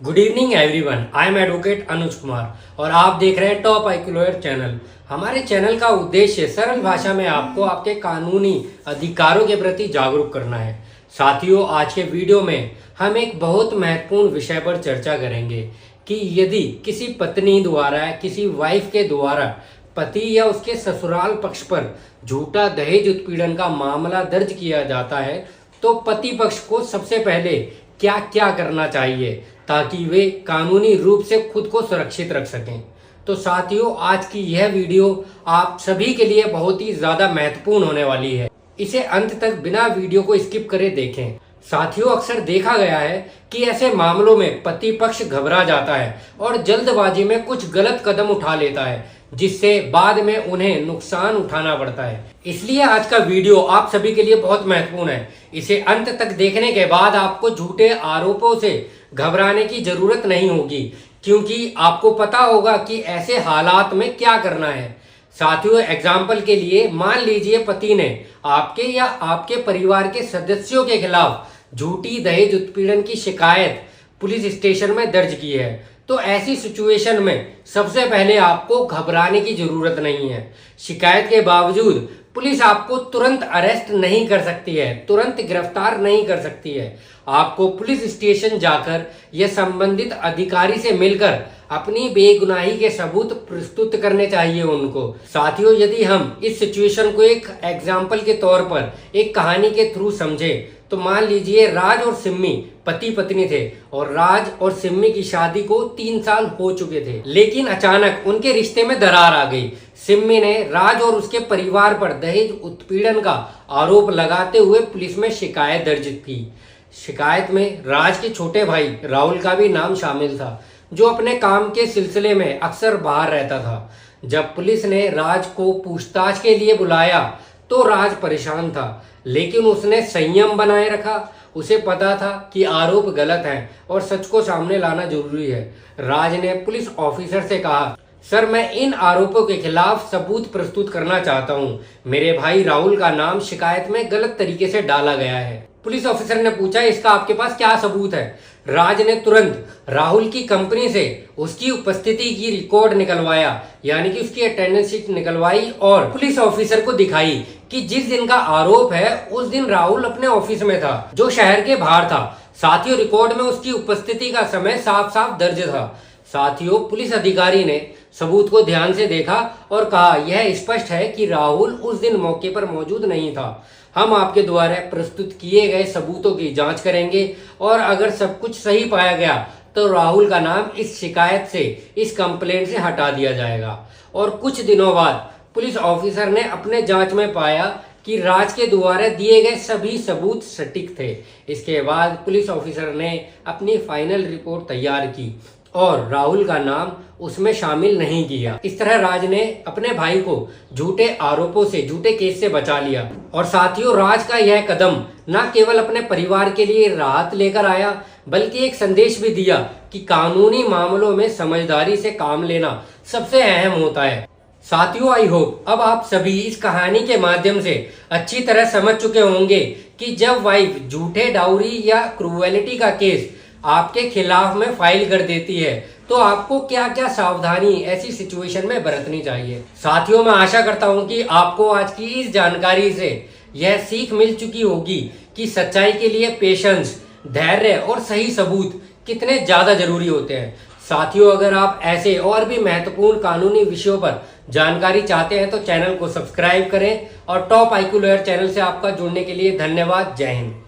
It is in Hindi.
Good evening everyone, I am advocate Anuj Kumar और आप देख रहे हैं टॉप आईक्यू लॉयर चैनल। हमारे चैनल का उद्देश्य सरल भाषा में आपको आपके कानूनी अधिकारों के प्रति जागरूक करना है। साथियों, आज के वीडियो में हम एक बहुत महत्वपूर्ण विषय पर चर्चा करेंगे कि यदि किसी पत्नी द्वारा किसी वाइफ के द्वारा पति या उसके ससुराल पक्ष पर झूठा दहेज उत्पीड़न का मामला दर्ज किया जाता है तो पति पक्ष को सबसे पहले क्या क्या करना चाहिए ताकि वे कानूनी रूप से खुद को सुरक्षित रख सकें। तो साथियों, आज की यह वीडियो आप सभी के लिए बहुत ही ज्यादा महत्वपूर्ण होने वाली है। इसे अंत तक बिना वीडियो को स्किप करे देखें। साथियों, अक्सर देखा गया है कि ऐसे मामलों में पति पक्ष घबरा जाता है और जल्दबाजी में कुछ गलत कदम उठा लेता है, जिससे बाद में उन्हें नुकसान उठाना पड़ता है। इसलिए आज का वीडियो आप सभी के लिए बहुत महत्वपूर्ण है। इसे अंत तक देखने के बाद आपको झूठे आरोपों से घबराने की जरूरत नहीं होगी, क्योंकि आपको पता होगा कि ऐसे हालात में क्या करना है। साथियों, एग्जाम्पल के लिए मान लीजिए पति ने आपके या आपके परिवार के सदस्यों के खिलाफ झूठी दहेज उत्पीड़न की शिकायत पुलिस स्टेशन में दर्ज की है। तो ऐसी सिचुएशन में सबसे पहले आपको घबराने की जरूरत नहीं है। शिकायत के बावजूद पुलिस आपको तुरंत अरेस्ट नहीं कर सकती है, तुरंत गिरफ्तार नहीं कर सकती है। आपको पुलिस स्टेशन जाकर या संबंधित अधिकारी से मिलकर अपनी बेगुनाही के सबूत प्रस्तुत करने चाहिए उनको। साथियों, यदि हम इस सिचुएशन को एक एग्जाम्पल के तौर पर एक कहानी के थ्रू समझें तो मान लीजिए राज और सिम्मी पति पत्नी थे और राज और सिम्मी की शादी को 3 साल हो चुके थे, लेकिन अचानक उनके रिश्ते में दरार आ गई। सिम्मी ने राज और उसके परिवार पर दहेज उत्पीड़न का आरोप लगाते हुए पुलिस में शिकायत दर्ज की। शिकायत में राज के छोटे भाई राहुल का भी नाम शामिल था, जो अपने काम के सिलसिले में अक्सर बाहर रहता था। जब पुलिस ने राज को पूछताछ के लिए बुलाया तो राज परेशान था, लेकिन उसने संयम बनाए रखा। उसे पता था कि आरोप गलत हैं और सच को सामने लाना जरूरी है। राज ने पुलिस ऑफिसर से कहा, सर, मैं इन आरोपों के खिलाफ सबूत प्रस्तुत करना चाहता हूं। मेरे भाई राहुल का नाम शिकायत में गलत तरीके से डाला गया है। पुलिस ऑफिसर ने पूछा, इसका आपके पास क्या सबूत है? राज ने तुरंत राहुल की कंपनी से उसकी उपस्थिति की रिकॉर्ड निकलवाया, यानी कि उसकी अटेंडेंस शीट निकलवाई और पुलिस ऑफिसर को दिखाई कि जिस दिन का आरोप है उस दिन राहुल अपने ऑफिस में था, जो शहर के बाहर था। साथियों, रिकॉर्ड में उसकी उपस्थिति का समय साफ साफ दर्ज था। साथियों, पुलिस अधिकारी ने सबूत को ध्यान से देखा और कहा, यह स्पष्ट है कि राहुल उस दिन मौके पर मौजूद नहीं था। हम आपके द्वारा प्रस्तुत किए गए सबूतों की जांच करेंगे और अगर सब कुछ सही पाया गया तो राहुल का नाम इस शिकायत से, इस कंप्लेंट से हटा दिया जाएगा। और कुछ दिनों बाद पुलिस ऑफिसर ने अपने जांच में पाया कि राज के द्वारा दिए गए सभी सबूत सटीक थे। इसके बाद पुलिस ऑफिसर ने अपनी फाइनल रिपोर्ट तैयार की और राहुल का नाम उसमें शामिल नहीं किया। इस तरह राज ने अपने भाई को झूठे आरोपों से, झूठे केस से बचा लिया। और साथियों, राज का यह कदम न केवल अपने परिवार के लिए राहत लेकर आया, बल्कि एक संदेश भी दिया कि कानूनी मामलों में समझदारी से काम लेना सबसे अहम होता है। साथियों, आई होप अब आप सभी इस कहानी के माध्यम से अच्छी तरह समझ चुके होंगे कि जब वाइफ झूठे डाउरी या क्रूएलिटी का केस आपके खिलाफ में फाइल कर देती है तो आपको क्या क्या सावधानी ऐसी सिचुएशन में बरतनी चाहिए। साथियों, मैं आशा करता हूं कि आपको आज की इस जानकारी से यह सीख मिल चुकी होगी कि सच्चाई के लिए पेशेंस, धैर्य और सही सबूत कितने ज्यादा जरूरी होते हैं। साथियों, अगर आप ऐसे और भी महत्वपूर्ण कानूनी विषयों पर जानकारी चाहते हैं तो चैनल को सब्सक्राइब करें और टॉप आईक्यू लॉयर चैनल से आपका जुड़ने के लिए धन्यवाद। जय हिंद।